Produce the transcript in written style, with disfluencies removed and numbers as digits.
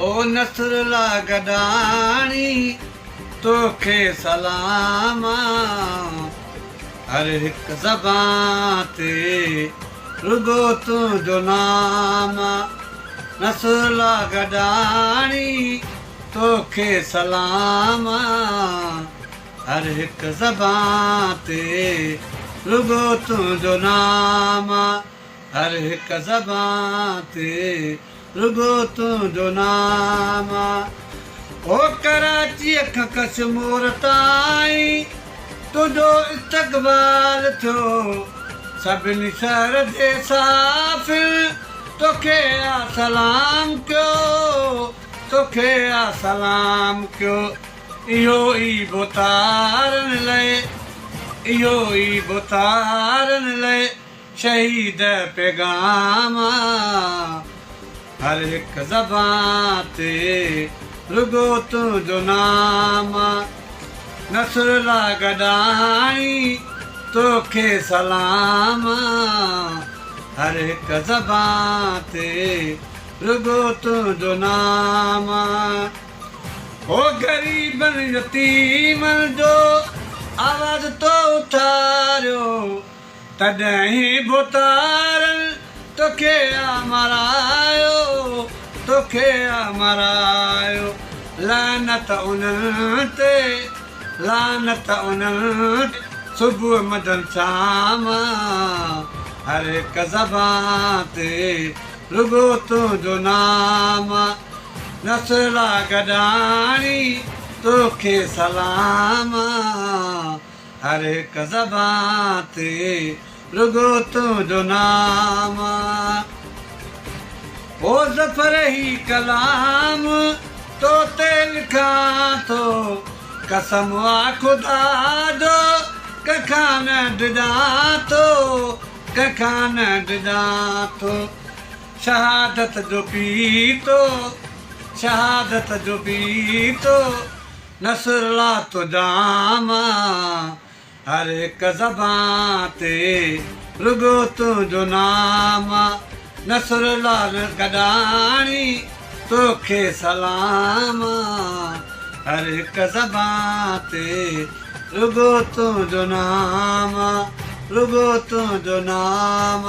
ओ नसरुल्ला गडाणी तोखे सलाम हर हिक ज़बान ते रुगो तुंहिंजो नाम नसरुल्ला गडाणी तोखे सलाम हर हिक ज़बान ते रुगो तुंहिंजो नाम हर हिक ज़बान ते रुगो तुंहिंजो नाम ओ कराची खां कश्मीर ताईं तुंहिंजो इस्तक़बाल थियो सभिनी शहर जे साफ़िर तोखे आ सलाम कयो तोखे आ सलाम कयो इहो ई बोतारनि लाइ इहो ई बोतारनि लाइ शहीद पैगाम हर हिक ज़बान ते रुगो तुंहिंजो नाम नसरुल्ला गडाणी तोखे सलाम हर हिक ज़बान ते रुगो तुंहिंजो नाम ओ ग़रीबनि यतीमनि जो आवाज़ तो उथारियो तॾहिं बोतारनि तोखे आ मरायो तोखे आ मरायो लानत उन्हनि ते लानत उन्हनि ते सुबुह मदन शाम हर हिक ज़बान ते रुगो तुंहिंजो नाम नसरुल्ला गडाणी तोखे सलाम हर हिक ज़बान ते रुगो तुंहिंजो नाम ओ ज़फ़र ही कलाम तो ते लिखां थो कसम आ ख़ुदा जो कखां न डिॼां थो कखां न डिॼां थो शहादत जो पीतो शहादत जो पीतो नसरुल्ला तो जाम हर हिक ज़बान ते रुगो तुंहिंजो नाम नसरुल्ला गडाणी तोखे सलाम हर हिक ज़बान ते रुगो तुंहिंजो नाम रुगो तुंहिंजो नाम